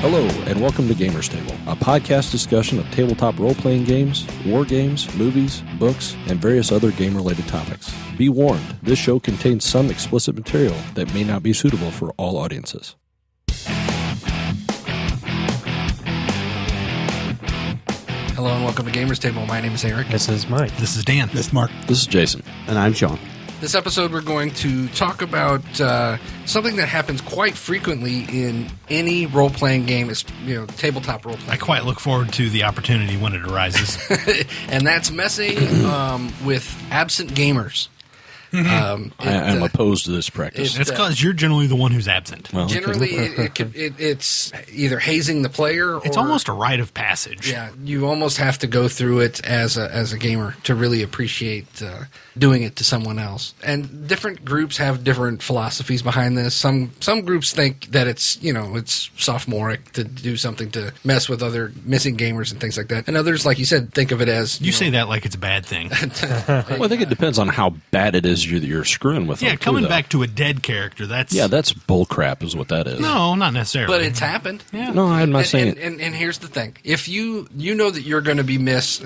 Hello, and welcome to Gamers Table, a podcast discussion of tabletop role-playing games, war games, movies, books, and various other game-related topics. Be warned, this show contains some explicit material that may not be suitable for all audiences. Hello and welcome to Gamers Table. My name is Eric. This is Mike. This is Dan. This is Mark. This is Jason. And I'm Sean. This episode we're going to talk about something that happens quite frequently in any role-playing game, tabletop role-playing. I quite look forward to the opportunity when it arises. And that's messing with absent gamers. I'm opposed to this practice. It's because you're generally the one who's absent. Well, generally, it's either hazing the player or... It's almost a rite of passage. Yeah, you almost have to go through it as a gamer to really appreciate doing it to someone else. And different groups have different philosophies behind this. Some groups think that it's sophomoric to do something to mess with other missing gamers and things like that. And others, like you said, think of it as... You say that like it's a bad thing. Well, I think it depends on how bad it is you're screwing with them. Yeah, coming back to a dead character, that's... Yeah, that's bullcrap is what that is. No, not necessarily. But it's happened. Yeah. No, I'm not saying it. And here's the thing: if you know that you're going to miss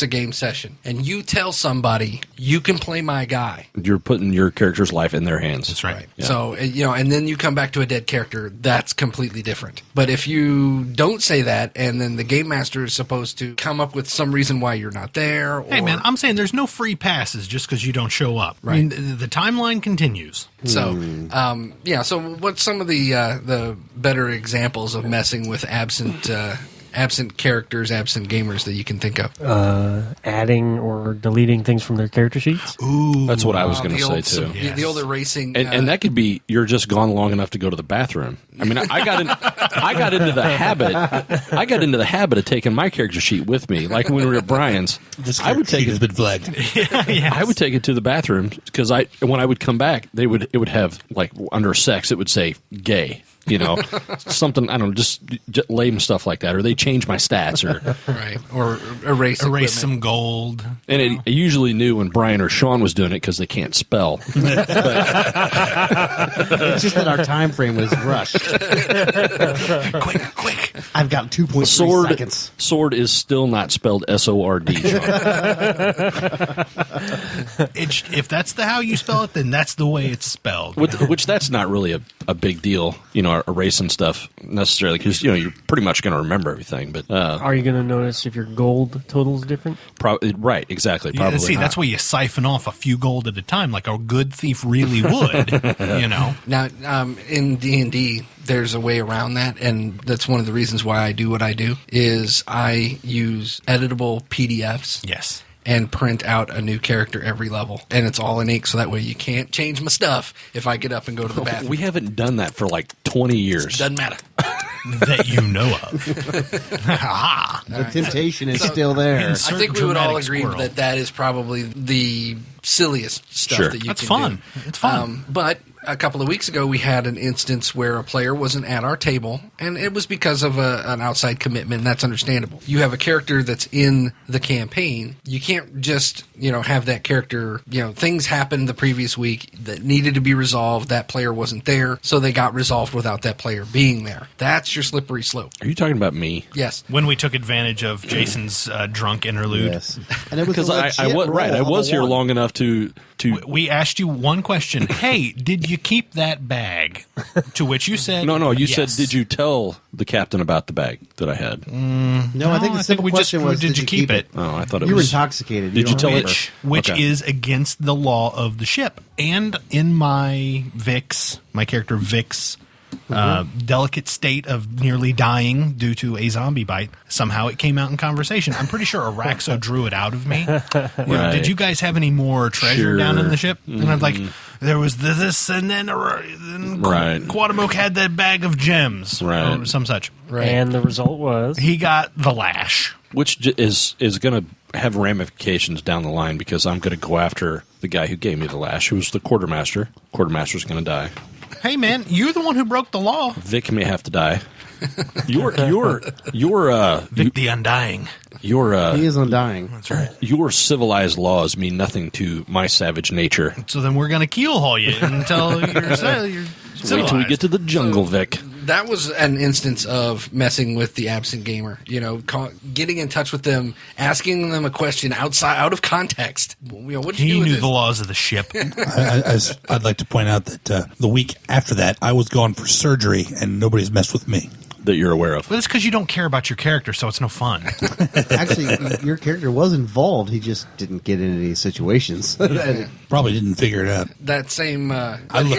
a game session, and you tell somebody you can play my guy, You're putting your character's life in their hands. That's right. Yeah. So and then you come back to a dead character, that's completely different. But if you don't say that, and then the game master is supposed to come up with some reason why you're not there, or, Hey, man, I'm saying there's no free passes just because you don't show up. Right. I mean, the timeline continues. So, So, what's some of the better examples of messing with absent characters, absent gamers that you can think of? Adding or deleting things from their character sheets. Ooh. That's what I was going to say, too. Yes. The old erasing. And that could be you're just gone long enough to go to the bathroom. I mean, I got into the habit of taking my character sheet with me. Like when we were at Brian's, I would take it. Has been flagged. Yes. I would take it to the bathroom because when I would come back, it would have like under sex, it would say gay. Something, I don't know, just lame stuff like that. Or they change my stats right. Or erase equipment. some gold. And I usually knew when Brian or Sean was doing it because they can't spell. It's just that our time frame was rushed. Quick. I've got 2.3 seconds. Sword is still not spelled S-O-R-D, Sean. If that's how you spell it, then that's the way it's spelled. Which that's not really a big deal, erasing stuff necessarily, because you're pretty much going to remember everything. But Are you going to notice if your gold total is different? Right, exactly. Probably. See, that's why you siphon off a few gold at a time, like a good thief really would. Now, in D&D, there's a way around that, and that's one of the reasons why I do what I do, is I use editable PDFs. Yes. And print out a new character every level. And it's all in ink, so that way you can't change my stuff if I get up and go to the bathroom. We haven't done that for like 20 years. Doesn't matter. That you know of. The temptation is still there. I think we would all dramatic agree squirrel. that is probably the silliest stuff Sure. that you That's can fun. do. It's fun. But a couple of weeks ago, we had an instance where a player wasn't at our table, and it was because of an outside commitment, and that's understandable. You have a character that's in the campaign. You can't just, have that character, things happened the previous week that needed to be resolved. That player wasn't there, so they got resolved without that player being there. That's your slippery slope. Are you talking about me? Yes. When we took advantage of Jason's drunk interlude. Yes. And it was Because I was here long enough to We asked you one question. Hey, did you keep that bag? To which you said No, you yes. said, did you tell the captain about the bag that I had? No, I think the simple question was, did you keep it? Oh, I thought it You were was... intoxicated. Did you tell it? Which Okay. is against the law of the ship. And in my character Vic's delicate state of nearly dying due to a zombie bite, somehow it came out in conversation. I'm pretty sure Araxo drew it out of me. Right. Did you guys have any more treasure down in the ship? Mm-hmm. And I'm like, there was this, and then Right. Quatamoke had that bag of gems, Right. or some such. Right. And the result was... He got the lash. Which is going to have ramifications down the line, because I'm going to go after the guy who gave me the lash, who was the quartermaster. Quartermaster's going to die. Hey, man, you're the one who broke the law. Vic may have to die. Your Vic the Undying. He is undying. That's right. Your civilized laws mean nothing to my savage nature. So then we're going to keelhaul you until you're Wait till we get to the jungle, Vic. that was an instance of messing with the absent gamer. Getting in touch with them, asking them a question out of context. What did you do He with knew this? the laws of the ship. I'd like to point out that the week after that, I was gone for surgery, and nobody's messed with me. That you're aware of. Well, it's because you don't care about your character, so it's no fun. Actually, your character was involved. He just didn't get in any situations. Probably didn't figure it out. That same.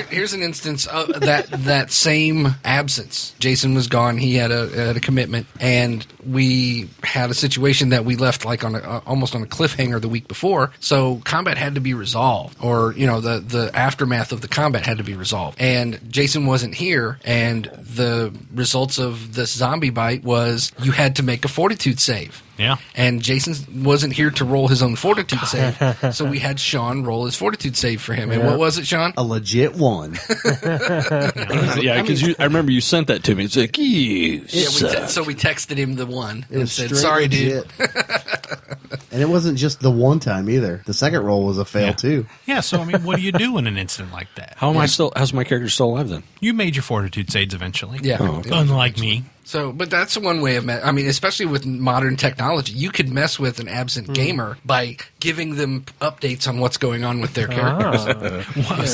Here's an instance of that same absence. Jason was gone. He had a commitment, and we had a situation that we left like on almost on a cliffhanger the week before. So combat had to be resolved, or the aftermath of the combat had to be resolved. And Jason wasn't here, and the results of this zombie bite was you had to make a fortitude save. Yeah. And Jason wasn't here to roll his own fortitude save, so we had Sean roll his fortitude save for him. And what was it, Sean? A legit one. Yeah, because I remember you sent that to me. It's like, you suck. So we texted him the one It and was said, straight "Sorry, dude." legit. And it wasn't just the one time either. The second roll was a fail too. Yeah, so, what do you do in an incident like that? How's my character still alive then? You made your fortitude saves eventually. Yeah. Oh. Unlike me. So, but that's one way of, especially with modern technology, you could mess with an absent gamer by giving them updates on what's going on with their characters.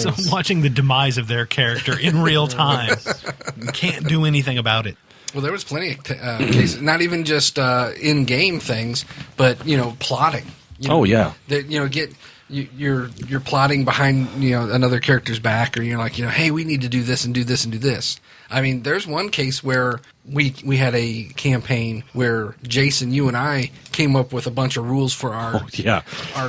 So watching the demise of their character in real time. You can't do anything about it. Well, there was plenty of cases, not even just in-game things, but plotting. Yeah. That you're plotting behind another character's back, or you're like hey, we need to do this and do this and do this. I mean, there's one case where we had a campaign where Jason, you and I came up with a bunch of rules for our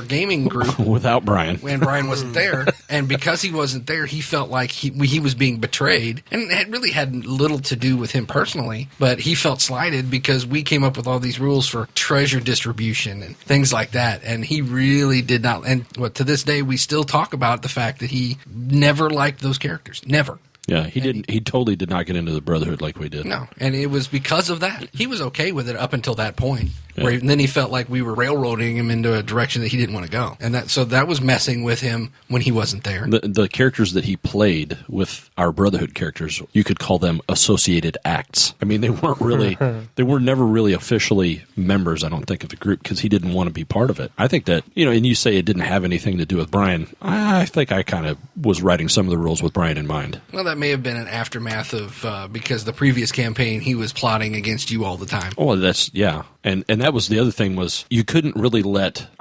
gaming group without Brian. When Brian wasn't there, and because he wasn't there, he felt like he was being betrayed, and it really had little to do with him personally, but he felt slighted because we came up with all these rules for treasure distribution and things like that, and he really did not. And to this day, we still talk about the fact that he never liked those characters, never. Yeah, he didn't. He totally did not get into the Brotherhood like we did. No, and it was because of that. He was okay with it up until that point. Yeah. And then he felt like we were railroading him into a direction that he didn't want to go, and that was messing with him when he wasn't there. The characters that he played with our Brotherhood characters, you could call them associated acts. I mean, they weren't really, they were never really officially members, I don't think, of the group because he didn't want to be part of it. I think that, and you say it didn't have anything to do with Brian. I think I kind of was writing some of the rules with Brian in mind. Well, that may have been an aftermath of because the previous campaign he was plotting against you all the time. Oh, yeah. And that was the other thing was you couldn't really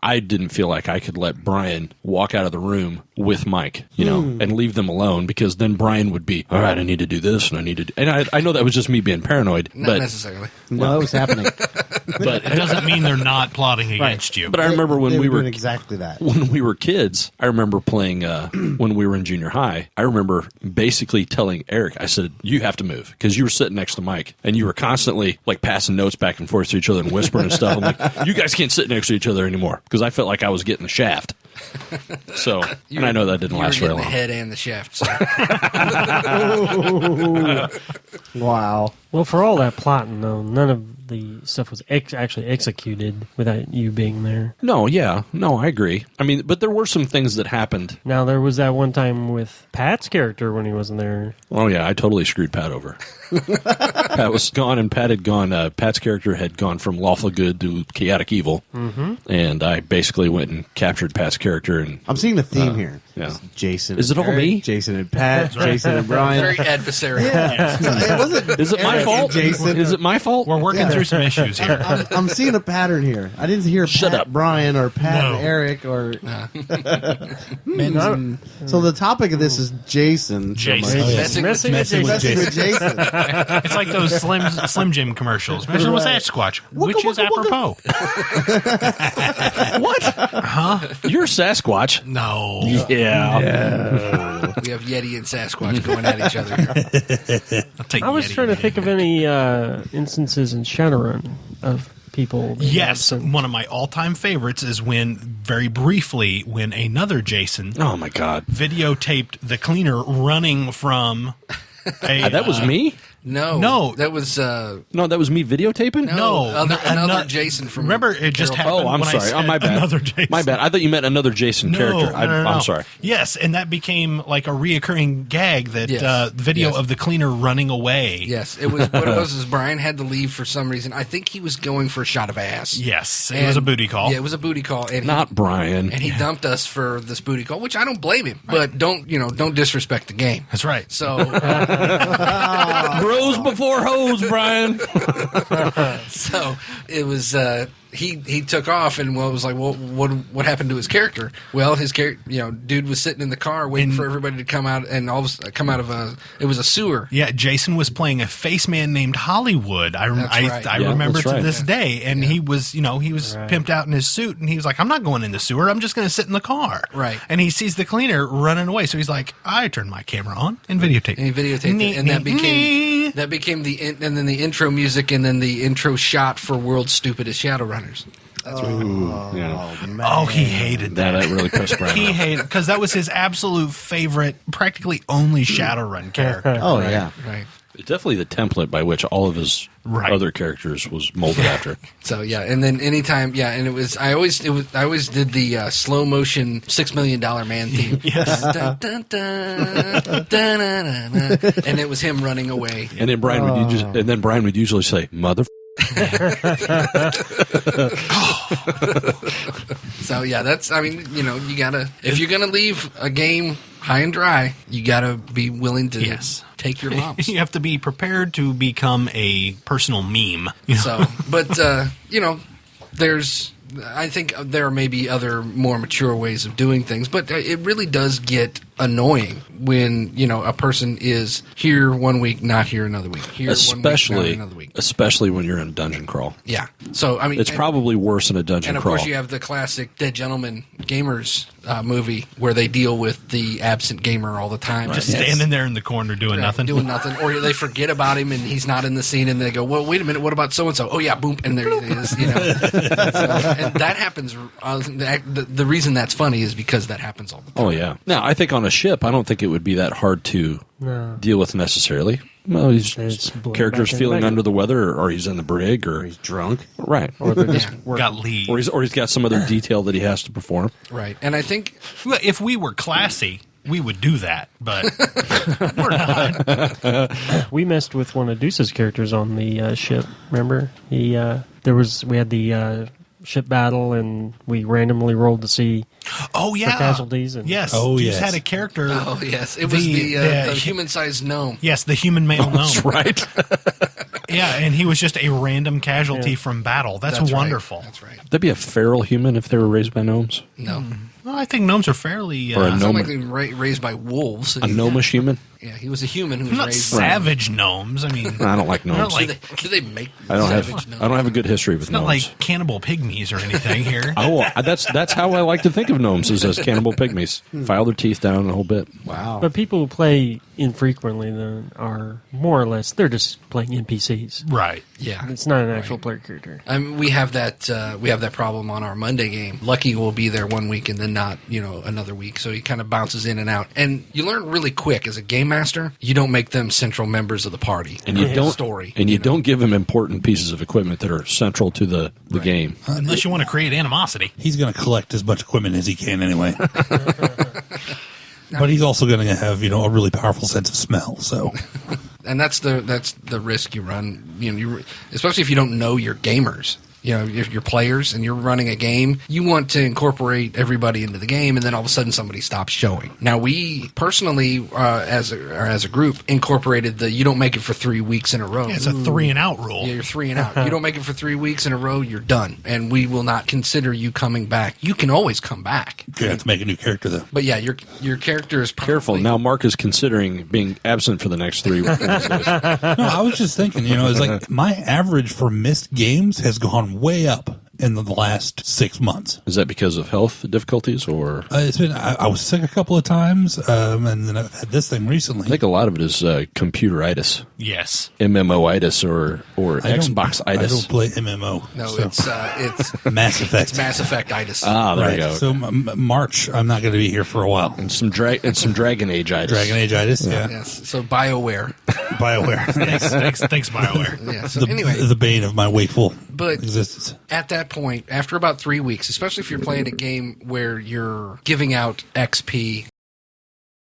I didn't feel like I could let Brian walk out of the room with Mike, and leave them alone because then Brian would be, all right, I need to do this and I need to and I know that was just me being paranoid. Not necessarily. No, it was happening. But it doesn't mean they're not plotting against you. But I remember when They we were doing exactly that. When we were kids, I remember playing when we were in junior high. I remember basically telling Eric, I said, you have to move because you were sitting next to Mike and you were constantly like passing notes back and forth to each other and whispering and stuff. I'm like, you guys can't sit next to each other anymore because I felt like I was getting the shaft. So, and I know that didn't last very long. The head and the shaft. So. Wow. Well, for all that plotting, though, none of the stuff was actually executed without you being there. No, I agree. I mean, but there were some things that happened. Now, there was that one time with Pat's character when he wasn't there. Oh, yeah, I totally screwed Pat over. Pat was gone, and Pat had gone. Pat's character had gone from lawful good to chaotic evil, and I basically went and captured Pat's character. And I'm seeing a theme here. Yeah, Jason. Is it all Eric, me? Jason and Pat. Jason and Brian. Very adversarial. Yeah. It wasn't Is it my Eric fault? and Jason. Is it my fault? We're working through some issues here. I'm seeing a pattern here. I didn't hear Shut Pat, up. Brian, or Pat No. and Eric, or. So the topic of this is Jason. Jason. Messing with Messing with Jason. Messing with Jason. It's like those Slim Jim commercials. Measure with Sasquatch, which is apropos. What? Huh? You're Sasquatch. No. Yeah. We have Yeti and Sasquatch going at each other here. I'll take I was Yeti. trying to think of any instances in Shadowrun of people. being Yes, absent. one of my all-time favorites is when, very briefly, when another Jason Oh my God. videotaped the cleaner running from a... That was me. No. that was No, that was me videotaping? another Jason from. Remember, it just Carol- happened. Oh, I'm when I sorry. said My bad. Another Jason. My bad. I thought you meant another Jason character. I'm sorry. Yes, and that became like a reoccurring gag that Yes. video Yes. of the cleaner running away. Yes, it was. What it was is Brian had to leave for some reason. I think he was going for a shot of ass. Yes, it was a booty call. Yeah, it was a booty call, and Not Brian. and he dumped us for this booty call, which I don't blame him. But don't disrespect the game. That's right. So, Bros before hoes, Brian. so it was. He took off and was like, well, what happened to his character? Well, his character, dude was sitting in the car waiting for everybody to come out and come out of it was a sewer. Yeah, Jason was playing a face man named Hollywood. I Yeah, remember that's to right. this day, and he was pimped out in his suit, and he was like, "I'm not going in the sewer. I'm just going to sit in the car." Right. And he sees the cleaner running away, so he's like, "I turned my camera on and videotaped." And he videotaped it, and that became and then the intro music, and then the intro shot for World's Stupidest Shadowrunners. That's right. Yeah. Oh, he hated that. That really pissed Brian He off. hated because that was his absolute favorite, practically only Shadowrun character. Oh, yeah. Right. It's definitely the template by which all of his other characters was molded after. So yeah, and then anytime, and it was I always did the slow motion $6 Million Man theme. Yes. Dun, dun, dun, dun, dun, dun, dun, dun. And it was him running away. And then Brian would usually say, "Mother." So yeah, you gotta, if you're gonna leave a game high and dry, you gotta be willing to take your lumps. You have to be prepared to become a personal meme. So, but I think there may be other more mature ways of doing things, but it really does get annoying when a person is here one week, not here another week, here 1 week, not another week. Especially when you're in a dungeon crawl. Yeah. So it's probably worse in a dungeon and of crawl. course, you have the classic Dead Gentleman Gamers movie where they deal with the absent gamer all the time, Just standing there in the corner doing nothing. or they forget about him and he's not in the scene, and they go, "Well, wait a minute, what about so and so?" Oh yeah, boom, and there he is. And that happens. The reason that's funny is because that happens all the time. Oh yeah. Now I think on a ship, I don't think it would be that hard to deal with necessarily. Well, his character's feeling under the weather, or he's in the brig, or he's drunk, right? Or they're just Got leave. Or he's got some other detail that he has to perform. Right. And I think Well, if we were classy, we would do that, but we're not. We messed with one of Deuce's characters on the ship. Remember, we had the ship battle, and we randomly rolled to see Oh yeah, for casualties. And yes. Oh, Deuce yes. had a character. oh yes, it was the human-sized gnome. Yes, the human male gnome. That's right. Yeah, and he was just a random casualty from battle. That's right. wonderful. That's right. That'd be a feral human if they were raised by gnomes, No, Well, I think gnomes are fairly or a it's not gnome, like they were raised by wolves. a gnomish human. Yeah, he was a human who was not raised savage gnomes. I mean, I don't like they're not gnomes. like Do they make I don't savage gnomes? have a good history with it's not gnomes. like cannibal pygmies or anything here. Oh, that's how I like to think of gnomes, is as cannibal pygmies. File their teeth down a whole bit. Wow. But people who play infrequently then are more or less they're just playing NPCs. Right. Yeah, It's not an actual player character. we have that problem on our Monday game. Lucky will be there 1 week and then not, another week. So he kind of bounces in and out. And you learn really quick as a game master, you don't make them central members of the party. And you don't story. And you don't give him important pieces of equipment that are central to the game. Unless you want to create animosity. He's going to collect as much equipment as he can anyway. But he's also going to have, a really powerful sense of smell. So, And that's the risk you run. Especially if you don't know your gamers. If you're players and you're running a game, you want to incorporate everybody into the game, and then all of a sudden somebody stops showing. Now, we personally, as a group, incorporated you don't make it for 3 weeks in a row. Yeah, it's a 3 and out rule. Yeah, you're 3 and out. You don't make it for 3 weeks in a row, you're done, and we will not consider you coming back. You can always come back, you're going to have to make a new character, though. but yeah, your character is Careful. probably- Now Mark is considering being absent for the next 3 weeks. No, I was just thinking, it's like my average for missed games has gone way up. in the last 6 months. Is that because of health difficulties, or It's been I was sick a couple of times, and then I've had this thing recently. I think a lot of it is computeritis, Yes. MMOitis, or I don't Xbox-itis. play MMO. No, so. it's Mass Effect. it's Mass Effect-itis. Ah, there Right. you go. So March, I'm not going to be here for a while. and some Dragon Age-itis. Dragon Age-itis, yeah. Yes. So BioWare. BioWare. Thanks, BioWare. Yeah. So anyway, the bane of my wakeful but existence. at that point, after about 3 weeks, especially if you're playing a game where you're giving out XP